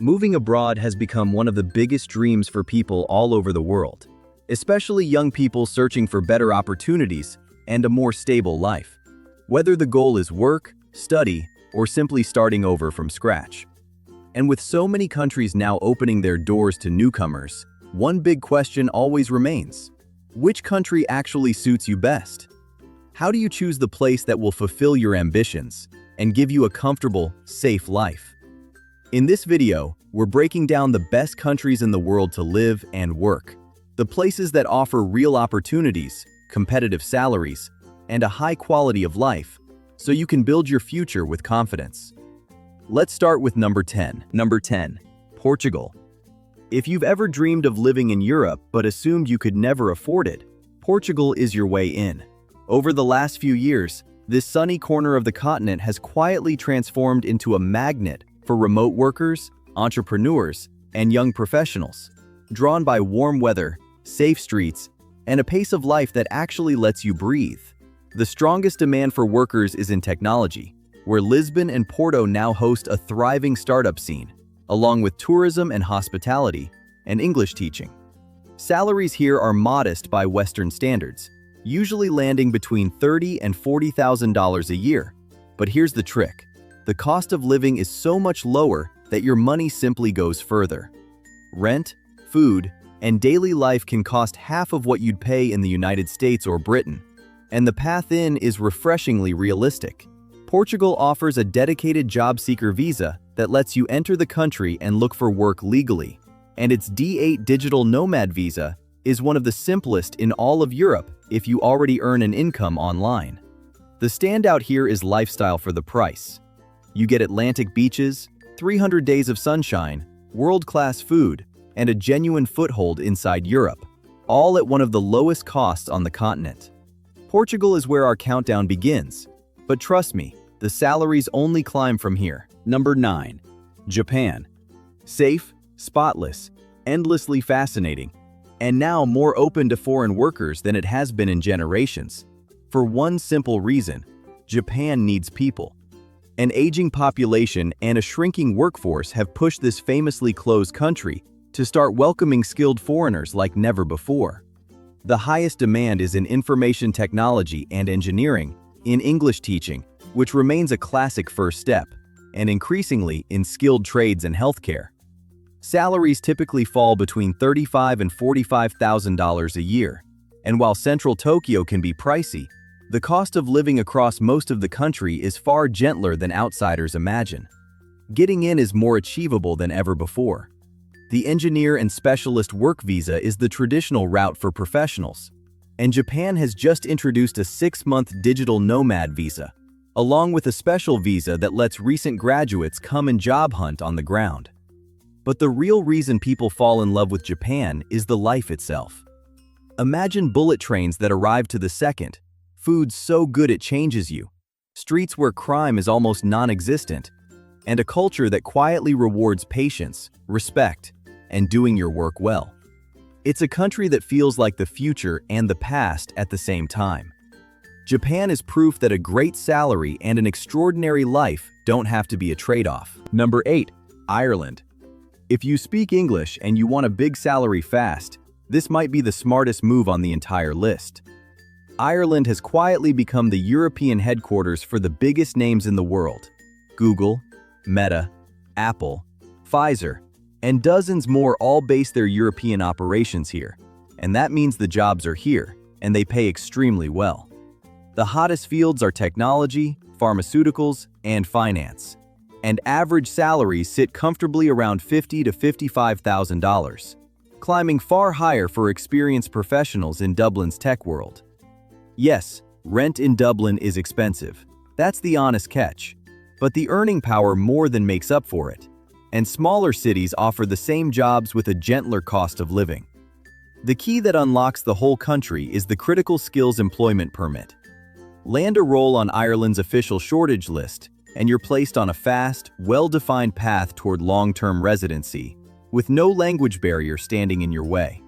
Moving abroad has become one of the biggest dreams for people all over the world, especially young people searching for better opportunities and a more stable life. Whether the goal is work, study, or simply starting over from scratch. And with so many countries now opening their doors to newcomers, one big question always remains. Which country actually suits you best? How do you choose the place that will fulfill your ambitions and give you a comfortable, safe life? In this video, we're breaking down the best countries in the world to live and work, the places that offer real opportunities, competitive salaries, and a high quality of life, so you can build your future with confidence. Let's start with number 10. Number 10, Portugal. If you've ever dreamed of living in Europe but assumed you could never afford it, Portugal is your way in. Over the last few years, this sunny corner of the continent has quietly transformed into a magnet for remote workers, entrepreneurs, and young professionals, drawn by warm weather, safe streets, and a pace of life that actually lets you breathe. The strongest demand for workers is in technology, where Lisbon and Porto now host a thriving startup scene, along with tourism and hospitality, and English teaching. Salaries here are modest by Western standards, usually landing between $30,000 and $40,000 a year. But here's the trick. The cost of living is so much lower that your money simply goes further. Rent, food, and daily life can cost half of what you'd pay in the United States or Britain, and the path in is refreshingly realistic. Portugal offers a dedicated job seeker visa that lets you enter the country and look for work legally, and its D8 digital nomad visa is one of the simplest in all of Europe if you already earn an income online. The standout here is lifestyle for the price. You get Atlantic beaches, 300 days of sunshine, world-class food, and a genuine foothold inside Europe, all at one of the lowest costs on the continent. Portugal is where our countdown begins, but trust me, the salaries only climb from here. Number 9. Japan. Safe, spotless, endlessly fascinating, and now more open to foreign workers than it has been in generations. For one simple reason, Japan needs people. An aging population and a shrinking workforce have pushed this famously closed country to start welcoming skilled foreigners like never before. The highest demand is in information technology and engineering, in English teaching, which remains a classic first step, and increasingly in skilled trades and healthcare. Salaries typically fall between $35,000 and $45,000 a year, and while central Tokyo can be pricey, the cost of living across most of the country is far gentler than outsiders imagine. Getting in is more achievable than ever before. The engineer and specialist work visa is the traditional route for professionals, and Japan has just introduced a 6-month digital nomad visa, along with a special visa that lets recent graduates come and job hunt on the ground. But the real reason people fall in love with Japan is the life itself. Imagine bullet trains that arrive to the second, food so good it changes you, streets where crime is almost non-existent, and a culture that quietly rewards patience, respect, and doing your work well. It's a country that feels like the future and the past at the same time. Japan is proof that a great salary and an extraordinary life don't have to be a trade-off. Number 8. Ireland. If you speak English and you want a big salary fast, this might be the smartest move on the entire list. Ireland has quietly become the European headquarters for the biggest names in the world: Google, Meta, Apple, Pfizer, and dozens more all base their European operations here, and that means the jobs are here, and they pay extremely well. The hottest fields are technology, pharmaceuticals, and finance, and average salaries sit comfortably around $50,000 to $55,000, climbing far higher for experienced professionals in Dublin's tech world. Yes, rent in Dublin is expensive. That's the honest catch. But the earning power more than makes up for it, and smaller cities offer the same jobs with a gentler cost of living. The key that unlocks the whole country is the Critical Skills Employment Permit. Land a role on Ireland's official shortage list, and you're placed on a fast, well-defined path toward long-term residency, with no language barrier standing in your way.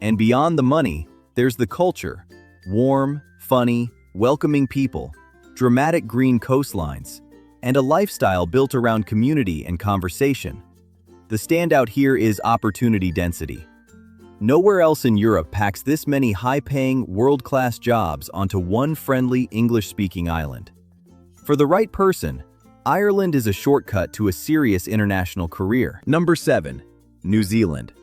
And beyond the money, there's the culture. Warm, funny, welcoming people, dramatic green coastlines, and a lifestyle built around community and conversation. The standout here is opportunity density. Nowhere else in Europe packs this many high-paying, world-class jobs onto one friendly, English-speaking island. For the right person, Ireland is a shortcut to a serious international career. Number 7. New Zealand.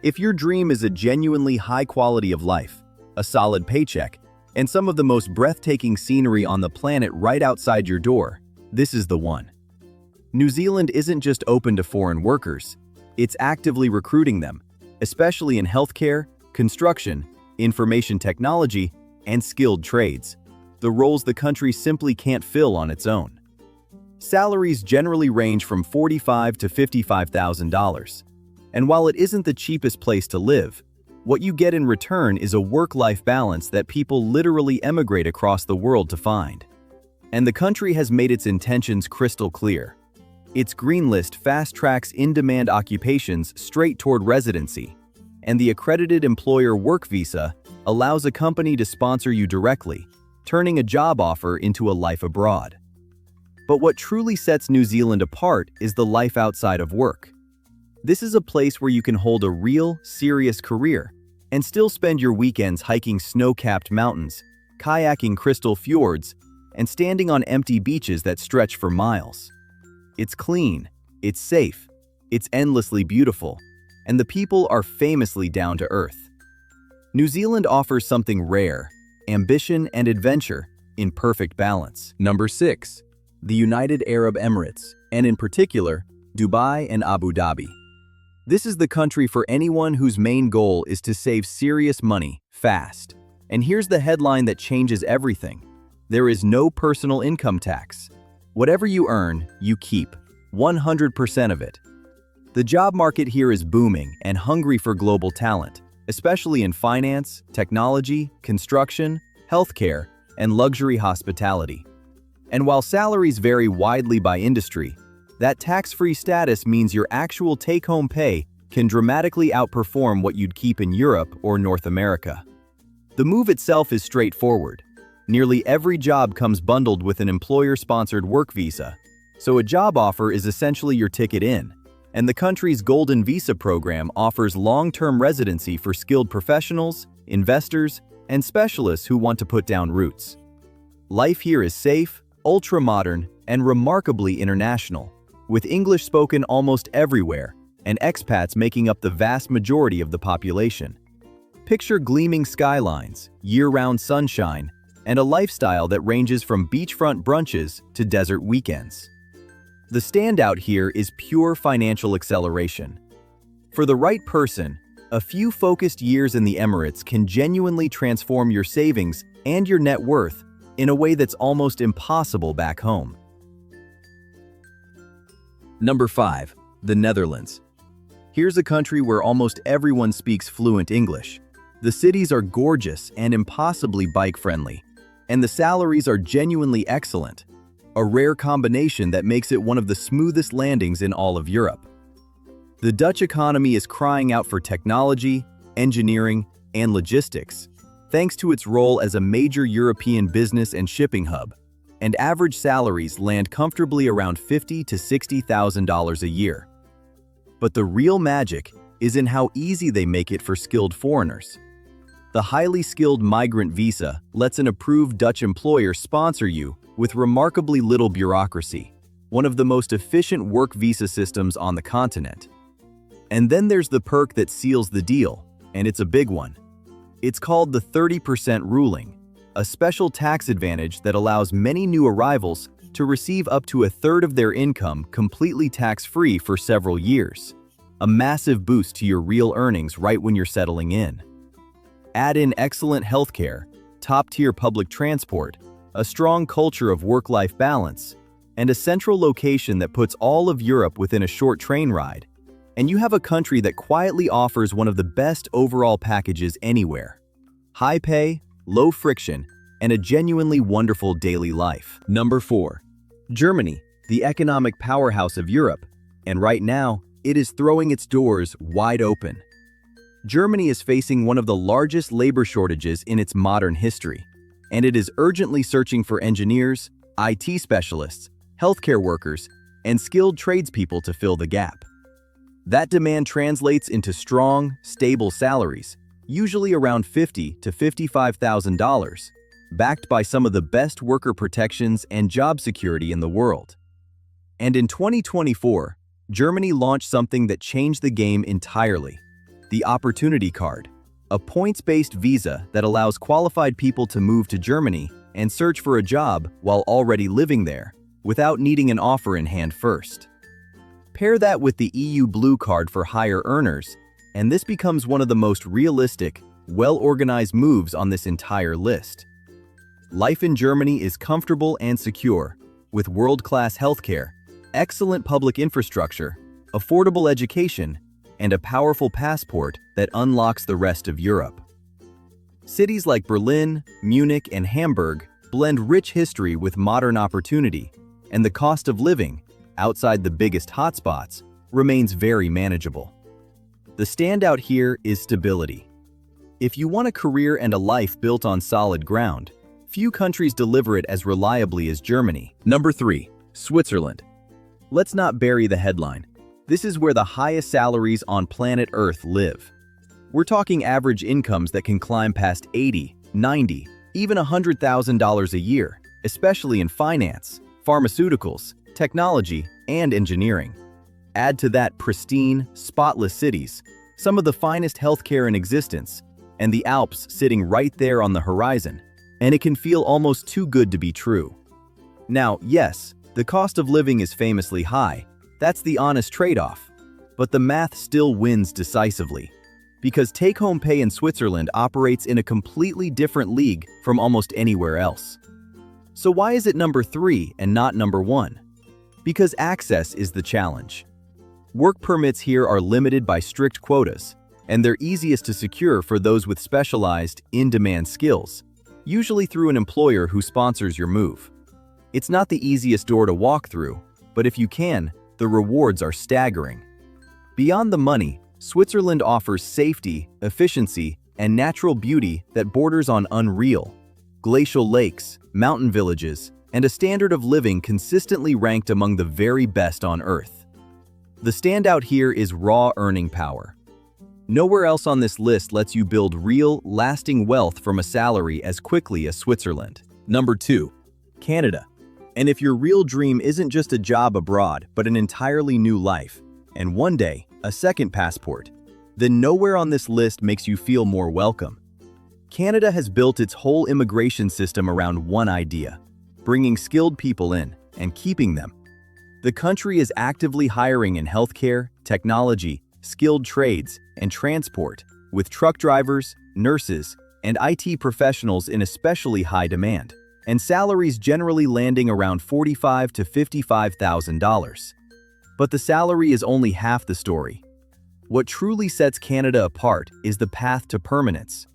If your dream is a genuinely high quality of life, a solid paycheck, and some of the most breathtaking scenery on the planet right outside your door, this is the one. New Zealand isn't just open to foreign workers, it's actively recruiting them, especially in healthcare, construction, information technology, and skilled trades, the roles the country simply can't fill on its own. Salaries generally range from $45,000 to $55,000, and while it isn't the cheapest place to live, what you get in return is a work-life balance that people literally emigrate across the world to find. And the country has made its intentions crystal clear. Its green list fast-tracks in-demand occupations straight toward residency, and the accredited employer work visa allows a company to sponsor you directly, turning a job offer into a life abroad. But what truly sets New Zealand apart is the life outside of work. This is a place where you can hold a real, serious career and still spend your weekends hiking snow-capped mountains, kayaking crystal fjords, and standing on empty beaches that stretch for miles. It's clean, it's safe, it's endlessly beautiful, and the people are famously down to earth. New Zealand offers something rare: ambition and adventure in perfect balance. Number 6. The United Arab Emirates, and in particular, Dubai and Abu Dhabi. This is the country for anyone whose main goal is to save serious money, fast. And here's the headline that changes everything. There is no personal income tax. Whatever you earn, you keep, 100% of it. The job market here is booming and hungry for global talent, especially in finance, technology, construction, healthcare, and luxury hospitality. And while salaries vary widely by industry, that tax-free status means your actual take-home pay can dramatically outperform what you'd keep in Europe or North America. The move itself is straightforward. Nearly every job comes bundled with an employer-sponsored work visa, so a job offer is essentially your ticket in, and the country's Golden Visa program offers long-term residency for skilled professionals, investors, and specialists who want to put down roots. Life here is safe, ultra-modern, and remarkably international, with English spoken almost everywhere, and expats making up the vast majority of the population. Picture gleaming skylines, year-round sunshine, and a lifestyle that ranges from beachfront brunches to desert weekends. The standout here is pure financial acceleration. For the right person, a few focused years in the Emirates can genuinely transform your savings and your net worth in a way that's almost impossible back home. Number 5. The Netherlands. Here's a country where almost everyone speaks fluent English. The cities are gorgeous and impossibly bike-friendly, and the salaries are genuinely excellent, a rare combination that makes it one of the smoothest landings in all of Europe. The Dutch economy is crying out for technology, engineering, and logistics, thanks to its role as a major European business and shipping hub, and average salaries land comfortably around $50,000 to $60,000 a year. But the real magic is in how easy they make it for skilled foreigners. The highly skilled migrant visa lets an approved Dutch employer sponsor you with remarkably little bureaucracy, one of the most efficient work visa systems on the continent. And then there's the perk that seals the deal, and it's a big one. It's called the 30% ruling, a special tax advantage that allows many new arrivals to receive up to a third of their income completely tax-free for several years, a massive boost to your real earnings right when you're settling in. Add in excellent healthcare, top-tier public transport, a strong culture of work-life balance, and a central location that puts all of Europe within a short train ride, and you have a country that quietly offers one of the best overall packages anywhere. High pay, low friction, and a genuinely wonderful daily life. Number 4. Germany, the economic powerhouse of Europe, and right now, it is throwing its doors wide open. Germany is facing one of the largest labor shortages in its modern history, and it is urgently searching for engineers, IT specialists, healthcare workers, and skilled tradespeople to fill the gap. That demand translates into strong, stable salaries, usually around $50,000 to $55,000, backed by some of the best worker protections and job security in the world. And in 2024, Germany launched something that changed the game entirely: the Opportunity Card, a points-based visa that allows qualified people to move to Germany and search for a job while already living there, without needing an offer in hand first. Pair that with the EU Blue Card for higher earners, and this becomes one of the most realistic, well-organized moves on this entire list. Life in Germany is comfortable and secure, with world-class healthcare, excellent public infrastructure, affordable education, and a powerful passport that unlocks the rest of Europe. Cities like Berlin, Munich, and Hamburg blend rich history with modern opportunity, and the cost of living, outside the biggest hotspots, remains very manageable. The standout here is stability. If you want a career and a life built on solid ground, few countries deliver it as reliably as Germany. Number 3. Switzerland. Let's not bury the headline. This is where the highest salaries on planet Earth live. We're talking average incomes that can climb past $80,000, $90,000, even $100,000 a year, especially in finance, pharmaceuticals, technology, and engineering. Add to that pristine, spotless cities, some of the finest healthcare in existence, and the Alps sitting right there on the horizon, and it can feel almost too good to be true. Now, yes, the cost of living is famously high. That's the honest trade-off. But the math still wins decisively, because take-home pay in Switzerland operates in a completely different league from almost anywhere else. So why is it number 3 and not number 1? Because access is the challenge. Work permits here are limited by strict quotas, and they're easiest to secure for those with specialized, in-demand skills, usually through an employer who sponsors your move. It's not the easiest door to walk through, but if you can, the rewards are staggering. Beyond the money, Switzerland offers safety, efficiency, and natural beauty that borders on unreal. Glacial lakes, mountain villages, and a standard of living consistently ranked among the very best on Earth. The standout here is raw earning power. Nowhere else on this list lets you build real, lasting wealth from a salary as quickly as Switzerland. Number 2. Canada. And if your real dream isn't just a job abroad, but an entirely new life, and one day, a second passport, then nowhere on this list makes you feel more welcome. Canada has built its whole immigration system around one idea: bringing skilled people in and keeping them. The country is actively hiring in healthcare, technology, skilled trades, and transport, with truck drivers, nurses, and IT professionals in especially high demand, and salaries generally landing around $45,000 to $55,000. But the salary is only half the story. What truly sets Canada apart is the path to permanence.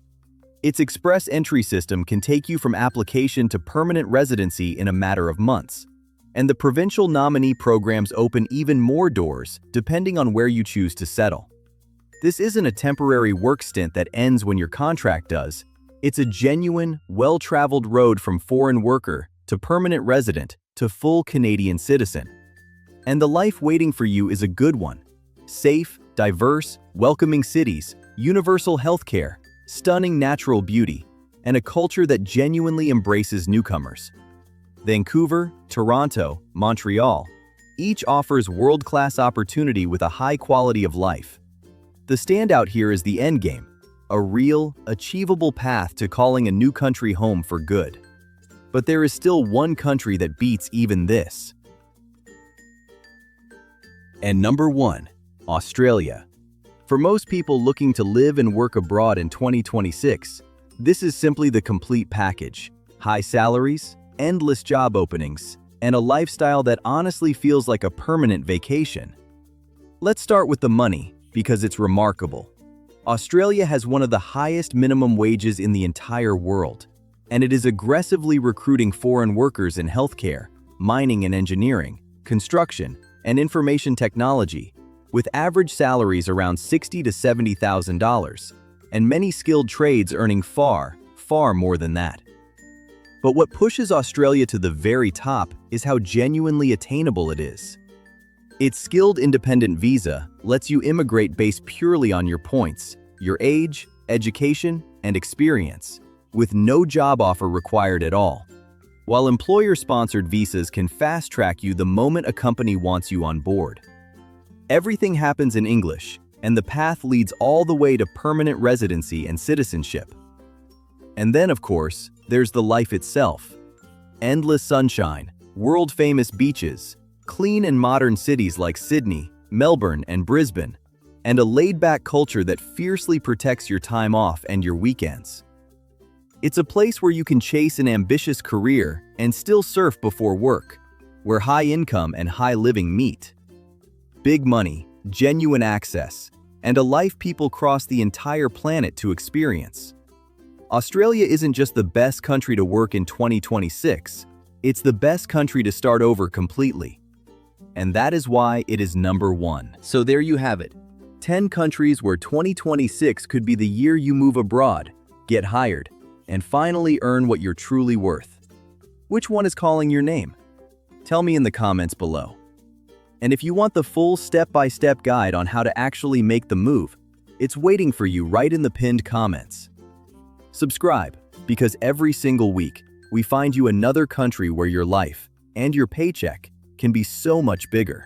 Its express entry system can take you from application to permanent residency in a matter of months, and the provincial nominee programs open even more doors depending on where you choose to settle. This isn't a temporary work stint that ends when your contract does. It's a genuine, well-traveled road from foreign worker to permanent resident to full Canadian citizen. And the life waiting for you is a good one. Safe, diverse, welcoming cities, universal healthcare, stunning natural beauty, and a culture that genuinely embraces newcomers. Vancouver, Toronto, Montreal, each offers world-class opportunity with a high quality of life. The standout here is the endgame, a real, achievable path to calling a new country home for good. But there is still one country that beats even this. And number 1, Australia. For most people looking to live and work abroad in 2026, this is simply the complete package: high salaries, endless job openings, and a lifestyle that honestly feels like a permanent vacation. Let's start with the money, because it's remarkable. Australia has one of the highest minimum wages in the entire world, and it is aggressively recruiting foreign workers in healthcare, mining and engineering, construction, and information technology, with average salaries around $60,000 to $70,000, and many skilled trades earning far, far more than that. But what pushes Australia to the very top is how genuinely attainable it is. Its skilled independent visa, lets you immigrate based purely on your points, your age, education, and experience, with no job offer required at all. While employer-sponsored visas can fast-track you the moment a company wants you on board. Everything happens in English, and the path leads all the way to permanent residency and citizenship. And then, of course, there's the life itself. Endless sunshine, world-famous beaches, clean and modern cities like Sydney, Melbourne, and Brisbane, and a laid-back culture that fiercely protects your time off and your weekends. It's a place where you can chase an ambitious career and still surf before work, where high income and high living meet. Big money, genuine access, and a life people cross the entire planet to experience. Australia isn't just the best country to work in 2026, it's the best country to start over completely. And that is why it is number 1. So there you have it. 10 countries where 2026 could be the year you move abroad, get hired, and finally earn what you're truly worth. Which one is calling your name? Tell me in the comments below. And if you want the full step-by-step guide on how to actually make the move, it's waiting for you right in the pinned comments. Subscribe, because every single week, we find you another country where your life and your paycheck can be so much bigger.